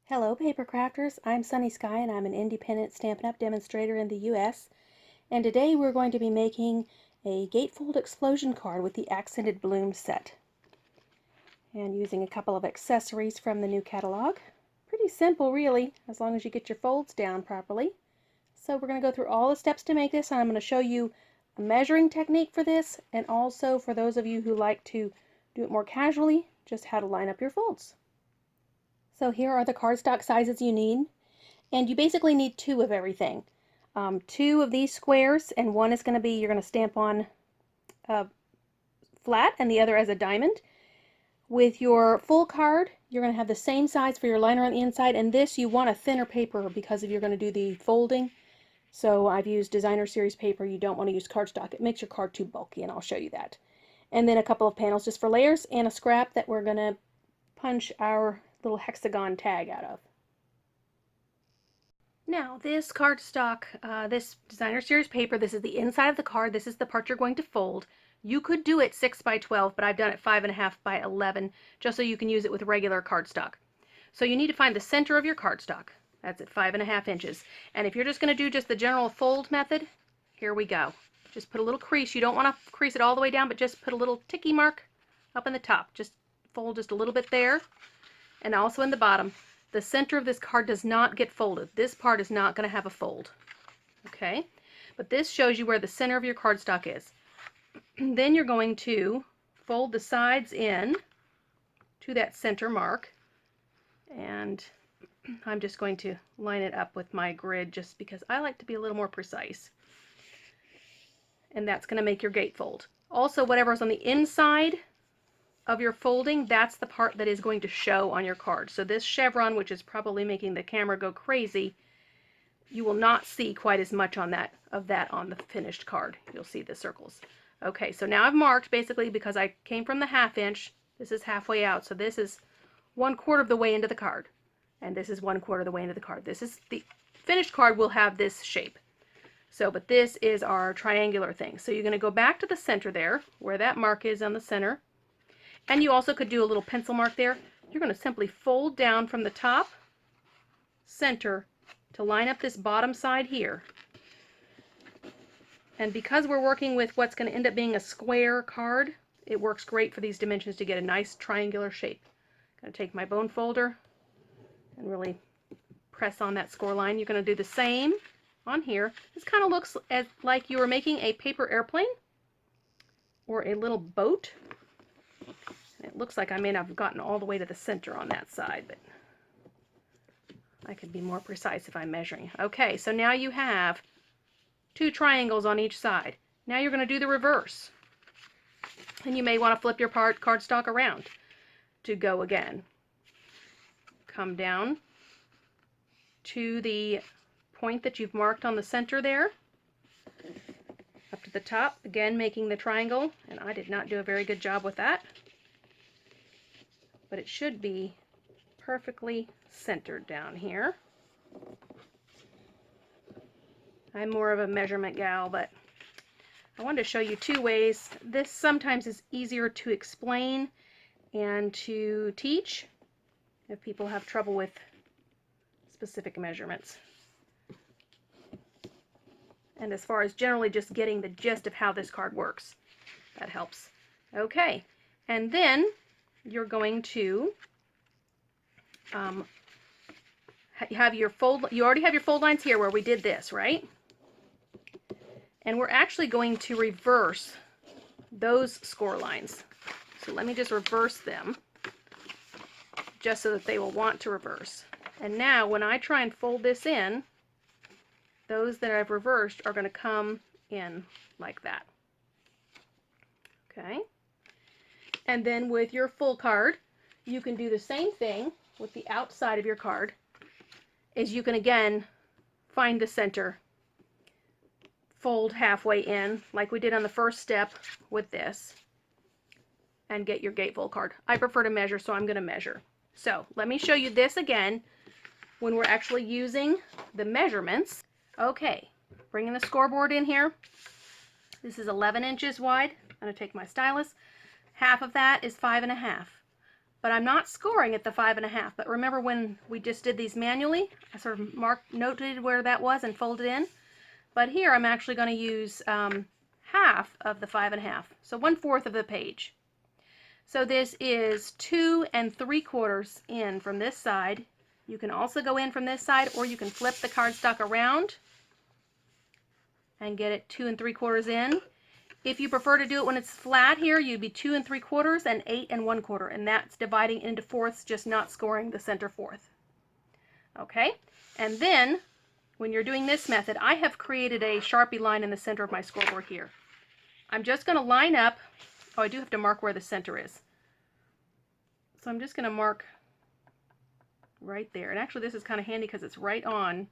Hello paper crafters, I'm Sunny Sky and I'm an independent Stampin' Up! Demonstrator in the US, and today we're going to be making a gatefold explosion card with the accented bloom set and using a couple of accessories from the new catalog. Pretty simple really, as long as you get your folds down properly. So we're going to go through all the steps to make this, and I'm going to show you a measuring technique for this, and also for those of you who like to do it more casually, just how to line up your folds. So here are the cardstock sizes you need, and you basically need two of everything. Two of these squares, and one is going to be, you're going to stamp on flat and the other as a diamond. With your full card, you're going to have the same size for your liner on the inside, and this you want a thinner paper because if you're going to do the folding. So I've used designer series paper. You don't want to use cardstock. It makes your card too bulky, and I'll show you that. And then a couple of panels just for layers, and a scrap that we're going to punch our little hexagon tag out of. Now this cardstock, this designer series paper, this is the inside of the card. This is the part you're going to fold. You could do it 6 by 12, but I've done it 5.5 by 11, just so you can use it with regular cardstock. So you need to find the center of your cardstock. That's at 5.5 inches. And if you're just going to do just the general fold method, here we go. Just put a little crease. You don't want to crease it all the way down, but just put a little ticky mark up in the top. Just fold just a little bit there, and also in the bottom. The center of this card does not get folded. This part is not going to have a fold. Okay? But this shows you where the center of your cardstock is. Then you're going to fold the sides in to that center mark. And I'm just going to line it up with my grid just because I like to be a little more precise. And that's going to make your gatefold. Also, whatever's on the inside of your folding, that's the part that is going to show on your card. So this chevron, which is probably making the camera go crazy, you will not see quite as much on that on the finished card. You'll see the circles. Okay, so now I've marked basically because I came from the 1/2 inch. This is halfway out, so this is 1/4 of the way into the card, and this is 1/4 of the way into the card. This is the finished card will have this shape. So, but this is our triangular thing. So you're going to go back to the center there, where that mark is on the center. And you also could do a little pencil mark there. You're going to simply fold down from the top center to line up this bottom side here. And because we're working with what's going to end up being a square card, it works great for these dimensions to get a nice triangular shape. I'm going to take my bone folder and really press on that score line. You're going to do the same on here. This kind of looks like you were making a paper airplane or a little boat. It looks like I may not have gotten all the way to the center on that side, but I could be more precise if I'm measuring. Okay, so now you have 2 triangles on each side. Now you're going to do the reverse. And you may want to flip your cardstock around to go again. Come down to the point that you've marked on the center there. Up to the top, again making the triangle, and I did not do a very good job with that. But it should be perfectly centered down here. I'm more of a measurement gal, but I wanted to show you 2 ways. This sometimes is easier to explain and to teach if people have trouble with specific measurements. And as far as generally just getting the gist of how this card works, that helps. Okay, and then you're going to have your fold. You already have your fold lines here where we did this, right? And we're actually going to reverse those score lines. So let me just reverse them just so that they will want to reverse. And now when I try and fold this in, those that I've reversed are going to come in like that. Okay? And then with your full card, you can do the same thing with the outside of your card, is you can again find the center, fold halfway in like we did on the first step with this, and get your gatefold card. I prefer to measure, so I'm going to measure. So let me show you this again when we're actually using the measurements. Okay, bringing the scoreboard in here. This is 11 inches wide. I'm going to take my stylus. Half of that is 5.5. but I'm not scoring at the 5.5. But remember when we just did these manually, I sort of noted where that was and folded in. But here I'm actually going to use half of the 5.5, so 1/4 of the page. So this is 2 3/4 in from this side. You can also go in from this side, or you can flip the cardstock around and get it 2 3/4 in. If you prefer to do it when it's flat here, you'd be 2 3/4 and 8 1/4, and that's dividing into fourths, just not scoring the center fourth. Okay, and then when you're doing this method, I have created a Sharpie line in the center of my scoreboard here. I'm just going to line up. Oh, I do have to mark where the center is. So I'm just going to mark right there. And actually this is kind of handy because it's right on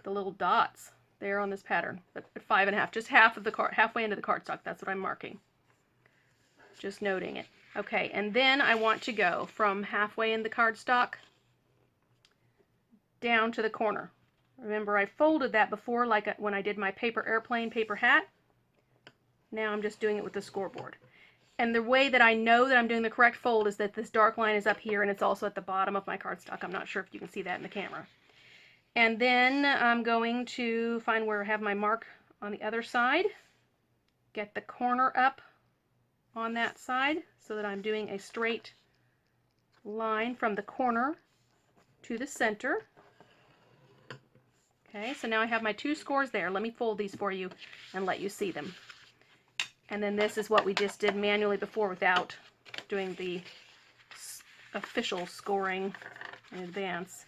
the little dots there on this pattern. But at 5.5, just half of the card, halfway into the cardstock, that's what I'm marking. Just noting it. Okay, and then I want to go from halfway in the cardstock down to the corner. Remember I folded that before, like when I did my paper airplane, paper hat. Now I'm just doing it with the scoreboard. And the way that I know that I'm doing the correct fold is that this dark line is up here and it's also at the bottom of my cardstock. I'm not sure if you can see that in the camera. And then I'm going to find where I have my mark on the other side. Get the corner up on that side so that I'm doing a straight line from the corner to the center. Okay, so now I have my 2 scores there. Let me fold these for you and let you see them. And then this is what we just did manually before without doing the official scoring in advance.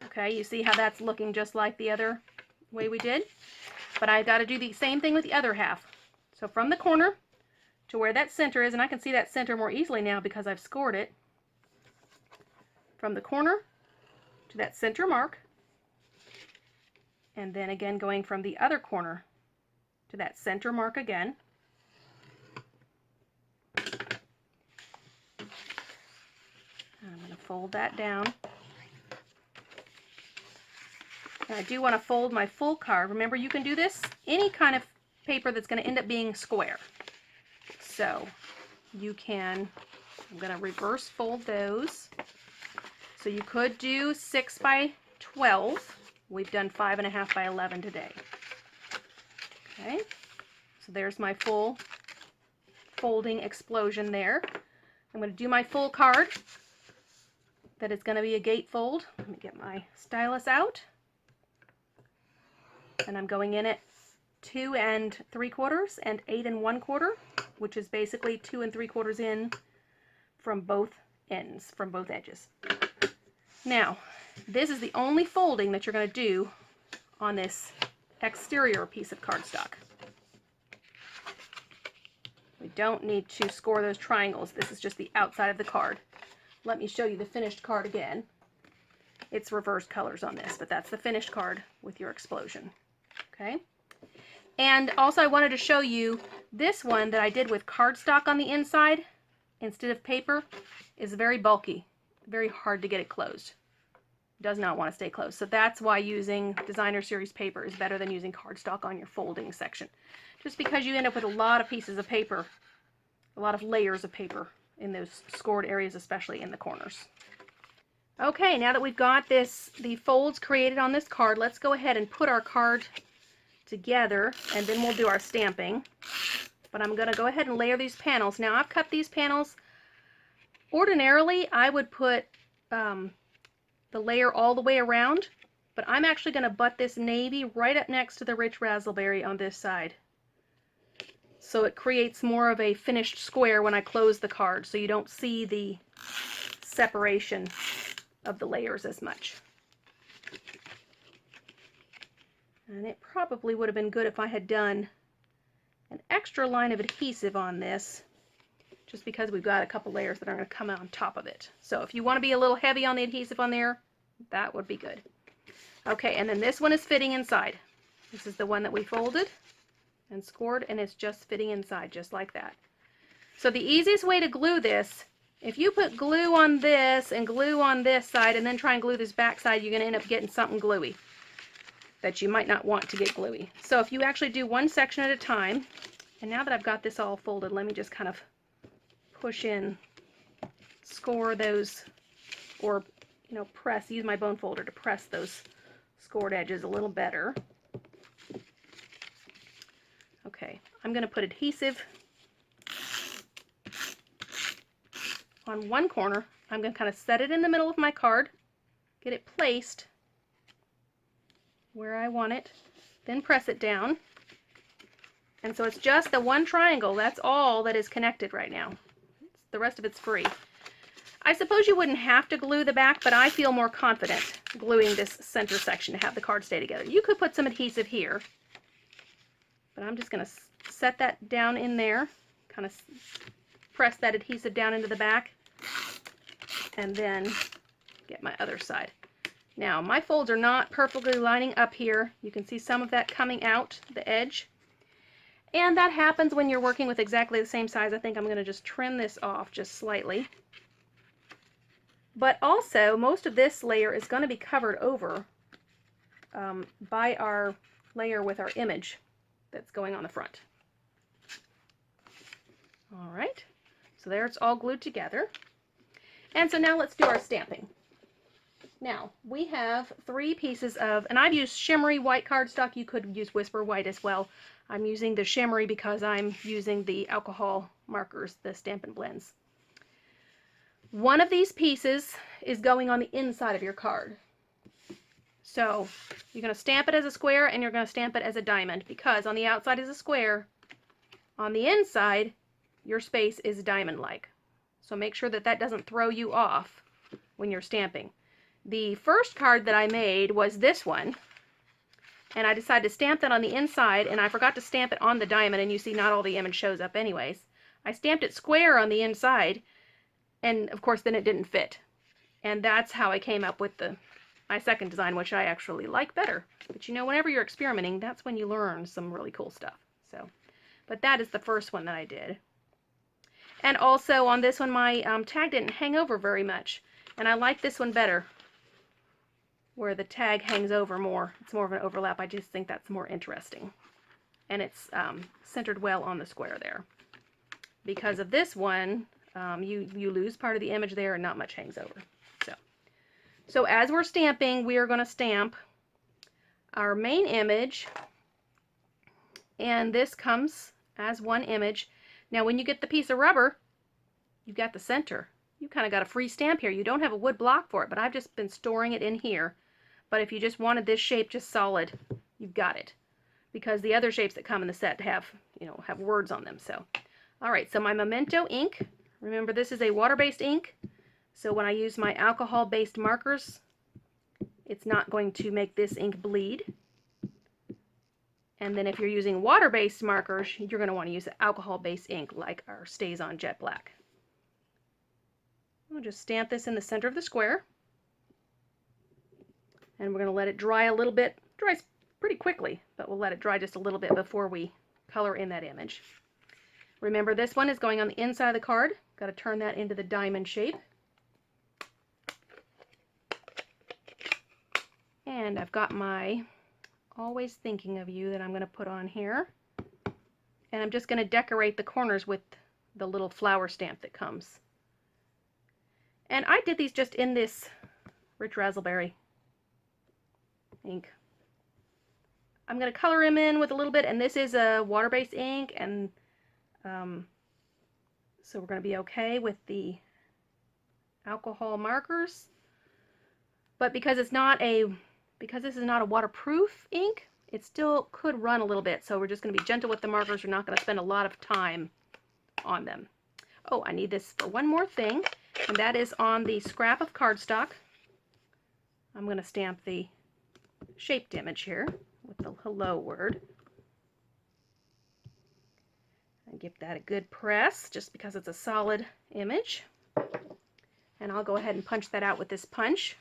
Okay, you see how that's looking just like the other way we did? But I've got to do the same thing with the other half. So from the corner to where that center is, and I can see that center more easily now because I've scored it. From the corner to that center mark, and then again going from the other corner to that center mark again. I'm going to fold that down. And I do want to fold my full card. Remember, you can do this any kind of paper that's going to end up being square. So you can, I'm going to reverse fold those. So you could do 6 by 12. We've done 5.5 by 11 today. Okay, so there's my full folding explosion there. I'm going to do my full card. That is going to be a gatefold. Let me get my stylus out. And I'm going in at 2 3/4 and 8 1/4, which is basically 2 3/4 in from both ends, from both edges. Now, this is the only folding that you're going to do on this exterior piece of cardstock. We don't need to score those triangles. This is just the outside of the card. Let me show you the finished card again. It's reverse colors on this, but that's the finished card with your explosion. Okay? And also I wanted to show you this one that I did with cardstock on the inside instead of paper is very bulky, very hard to get it closed. Does not want to stay closed. So that's why using designer series paper is better than using cardstock on your folding section. Just because you end up with a lot of pieces of paper, a lot of layers of paper in those scored areas, especially in the corners. Okay, now that we've got the folds created on this card, let's go ahead and put our card together and then we'll do our stamping. But I'm going to go ahead and layer these panels. Now I've cut these panels. Ordinarily I would put the layer all the way around, but I'm actually going to butt this navy right up next to the rich razzleberry on this side. So it creates more of a finished square when I close the card, so you don't see the separation of the layers as much. And it probably would have been good if I had done an extra line of adhesive on this, just because we've got a couple layers that are going to come out on top of it. So if you want to be a little heavy on the adhesive on there, that would be good. Okay, and then this one is fitting inside. This is the one that we folded and scored, and it's just fitting inside, just like that. So the easiest way to glue this, if you put glue on this and glue on this side and then try and glue this back side, you're going to end up getting something gluey that you might not want to get gluey. So if you actually do one section at a time, and now that I've got this all folded, let me just kind of push in, score those, or, you know, press, use my bone folder to press those scored edges a little better. Okay, I'm going to put adhesive on one corner. I'm going to kind of set it in the middle of my card, get it placed where I want it, then press it down. And so it's just the one triangle. That's all that is connected right now. The rest of it's free. I suppose you wouldn't have to glue the back, but I feel more confident gluing this center section to have the card stay together. You could put some adhesive here, but I'm just going to set that down in there, kind of press that adhesive down into the back, and then get my other side. Now, my folds are not perfectly lining up here. You can see some of that coming out the edge. And that happens when you're working with exactly the same size. I think I'm going to just trim this off just slightly. But also, most of this layer is going to be covered over by our layer with our image that's going on the front. All right, so there it's all glued together. And so now let's do our stamping. Now, we have 3 pieces of, and I've used Shimmery white cardstock. You could use Whisper white as well. I'm using the Shimmery because I'm using the alcohol markers, the Stampin' blends. One of these pieces is going on the inside of your card. So you're going to stamp it as a square and you're going to stamp it as a diamond, because on the outside is a square, on the inside your space is diamond-like. So make sure that that doesn't throw you off when you're stamping. The first card that I made was this one, and I decided to stamp that on the inside, and I forgot to stamp it on the diamond, and you see not all the image shows up anyways. I stamped it square on the inside, and of course then it didn't fit. And that's how I came up with my second design, which I actually like better. But you know, whenever you're experimenting, that's when you learn some really cool stuff. So, but that is the first one that I did. And also on this one, my tag didn't hang over very much, and I like this one better, where the tag hangs over more. It's more of an overlap. I just think that's more interesting. And it's centered well on the square there. Because of this one, you lose part of the image there and not much hangs over. So as we're stamping, we are going to stamp our main image, and this comes as one image. Now when you get the piece of rubber, you've got the center. You kind of got a free stamp here. You don't have a wood block for it, but I've just been storing it in here. But if you just wanted this shape just solid, you've got it. Because the other shapes that come in the set have, you know, have words on them. So, all right, so my Memento ink, remember this is a water-based ink. So when I use my alcohol-based markers, it's not going to make this ink bleed. And then if you're using water-based markers, you're going to want to use alcohol-based ink like our Stays On Jet Black. We'll just stamp this in the center of the square. And we're going to let it dry a little bit. It dries pretty quickly, but we'll let it dry just a little bit before we color in that image. Remember, this one is going on the inside of the card. Got to turn that into the diamond shape. And I've got my Always Thinking of You that I'm going to put on here. And I'm just going to decorate the corners with the little flower stamp that comes. And I did these just in this rich razzleberry ink. I'm going to color them in with a little bit, and this is a water-based ink, and so we're going to be okay with the alcohol markers. But because this is not a waterproof ink, it still could run a little bit, so we're just going to be gentle with the markers. We're not going to spend a lot of time on them. Oh, I need this for one more thing, and that is on the scrap of cardstock. I'm going to stamp the shaped image here with the hello word. And give that a good press, just because it's a solid image. And I'll go ahead and punch that out with this punch.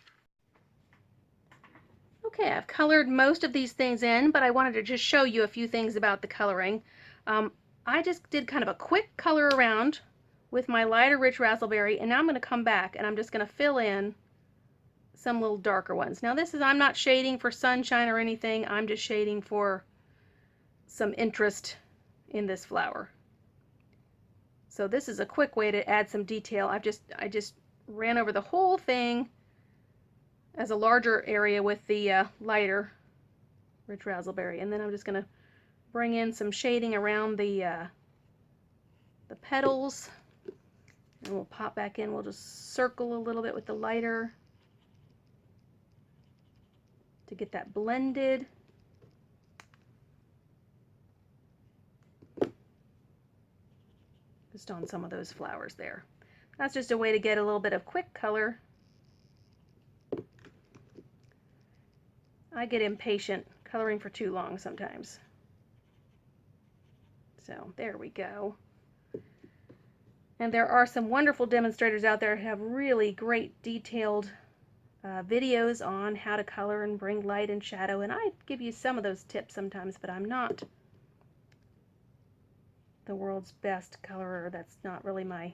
Okay, I've colored most of these things in, but I wanted to just show you a few things about the coloring. I just did kind of a quick color around with my lighter rich razzleberry, and now I'm going to come back and I'm just going to fill in some little darker ones. Now this is, I'm not shading for sunshine or anything, I'm just shading for some interest in this flower. So this is a quick way to add some detail. I just ran over the whole thing as a larger area with the lighter rich razzleberry, and then I'm just going to bring in some shading around the petals, and we'll pop back in. We'll just circle a little bit with the lighter to get that blended. Just on some of those flowers there. That's just a way to get a little bit of quick color. I get impatient coloring for too long sometimes. So there we go. And there are some wonderful demonstrators out there who have really great detailed videos on how to color and bring light and shadow, and I give you some of those tips sometimes, but I'm not the world's best colorer. That's not really my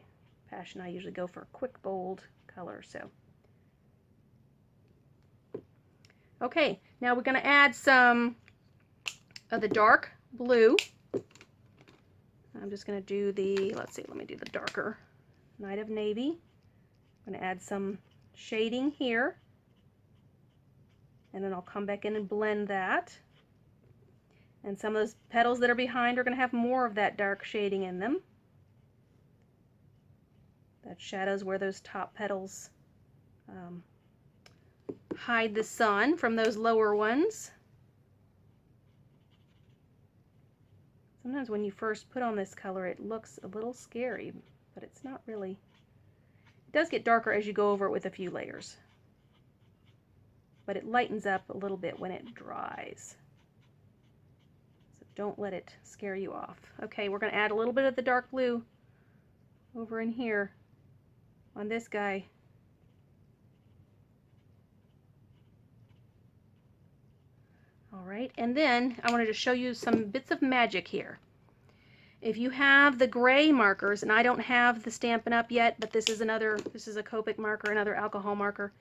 passion. I usually go for quick, bold color. So okay, now we're going to add some of the dark blue. I'm just going to do the, let's see, let me do the darker Night of Navy. I'm going to add some shading here, and then I'll come back in and blend that. And some of those petals that are behind are going to have more of that dark shading in them. That shadows where those top petals hide the sun from those lower ones. Sometimes when you first put on this color, it looks a little scary, but it's not really. It does get darker as you go over it with a few layers, but it lightens up a little bit when it dries. So don't let it scare you off. Okay, we're going to add a little bit of the dark blue over in here on this guy. All right, and then I wanted to show you some bits of magic here. If you have the gray markers, and I don't have the Stampin' Up yet, but this is a Copic marker, another alcohol marker.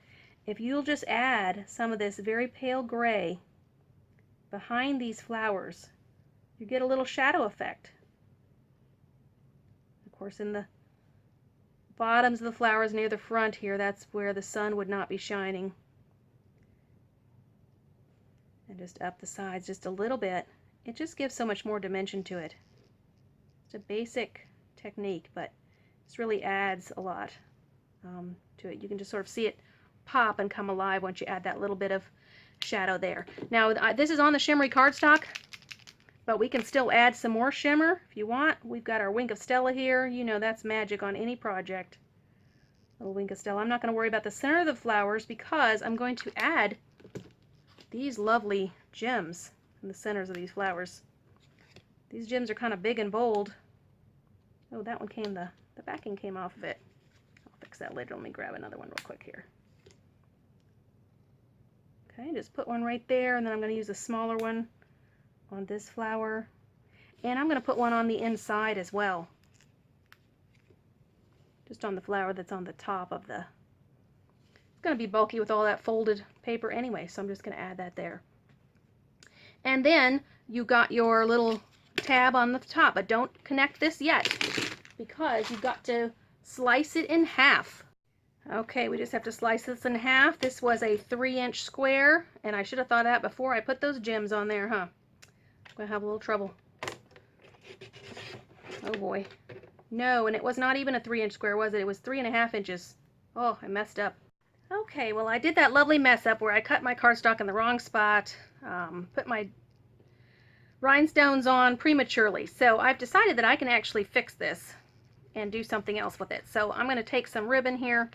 If you'll just add some of this very pale gray behind these flowers, you get a little shadow effect. Of course, in the bottoms of the flowers near the front here, that's where the sun would not be shining. And just up the sides just a little bit. It just gives so much more dimension to it. It's a basic technique, but this really adds a lot to it. You can just sort of see it pop and come alive once you add that little bit of shadow there. Now this is on the Shimmery cardstock, but we can still add some more shimmer if you want. We've got our wink of Stella here. You know that's magic on any project. Little wink of Stella. I'm not going to worry about the center of the flowers because I'm going to add these lovely gems in the centers of these flowers. These gems are kind of big and bold. Oh, that one came, the backing came off of it. I'll fix that later. Let me grab another one real quick here. Okay, just put one right there, and then I'm going to use a smaller one on this flower. And I'm going to put one on the inside as well. Just on the flower that's on the top of the... It's going to be bulky with all that folded paper anyway, so I'm just going to add that there. And then you got your little tab on the top, but don't connect this yet because you've got to slice it in half. Okay, we just have to slice this in half. This was a 3-inch square, and I should have thought of that before I put those gems on there, huh? I'm going to have a little trouble. Oh boy. No, and it was not even a 3-inch square, was it? It was 3.5 inches. Oh, I messed up. Okay, well I did that lovely mess up where I cut my cardstock in the wrong spot, put my rhinestones on prematurely. So I've decided that I can actually fix this and do something else with it. So I'm going to take some ribbon here,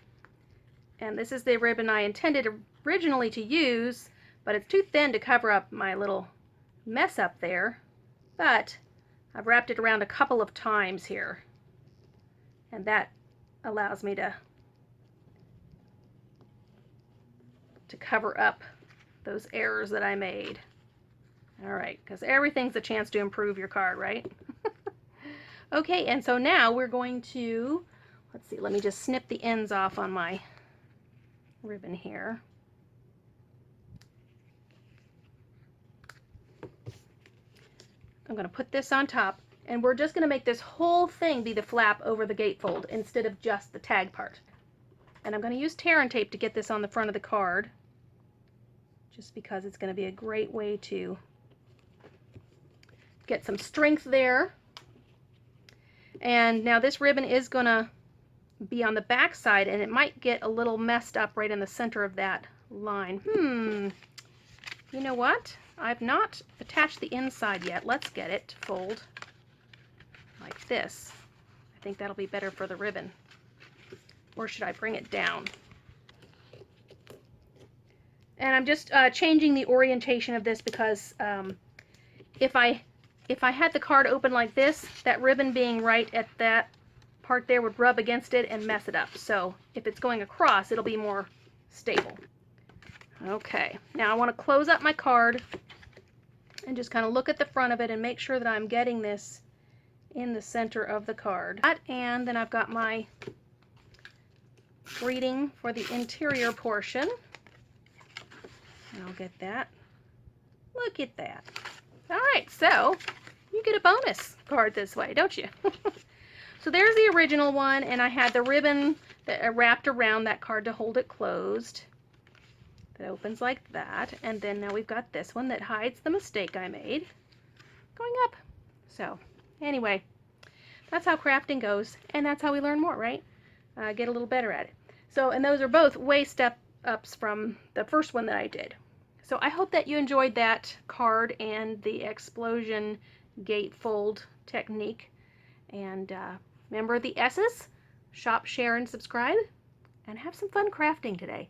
and this is the ribbon I intended originally to use, but it's too thin to cover up my little mess up there. But I've wrapped it around a couple of times here, and that allows me to cover up those errors that I made. All right, because everything's a chance to improve your card, right? Okay, and so now we're going to, let's see, let me just snip the ends off on my ribbon here. I'm going to put this on top, And we're just going to make this whole thing be the flap over the gatefold instead of just the tag part. And I'm going to use tear and tape to get this on the front of the card, just because it's going to be a great way to get some strength there. And now this ribbon is going to be on the back side, and it might get a little messed up right in the center of that line. You know what? I've not attached the inside yet. Let's get it to fold like this. I think that'll be better for the ribbon. Or should I bring it down? And I'm just changing the orientation of this because if I had the card open like this, that ribbon being right at that part there would rub against it and mess it up. So if it's going across, it'll be more stable. Okay, now I want to close up my card and just kind of look at the front of it and make sure that I'm getting this in the center of the card. And then I've got my reading for the interior portion. And I'll get that. Look at that. All right, so you get a bonus card this way, don't you? So there's the original one, and I had the ribbon that wrapped around that card to hold it closed. That opens like that, and then now we've got this one that hides the mistake I made going up. So anyway, that's how crafting goes, and that's how we learn more, right? Get a little better at it. So, and those are both way step-ups from the first one that I did. So I hope that you enjoyed that card and the explosion gatefold technique. And remember the S's, shop, share, and subscribe, and have some fun crafting today.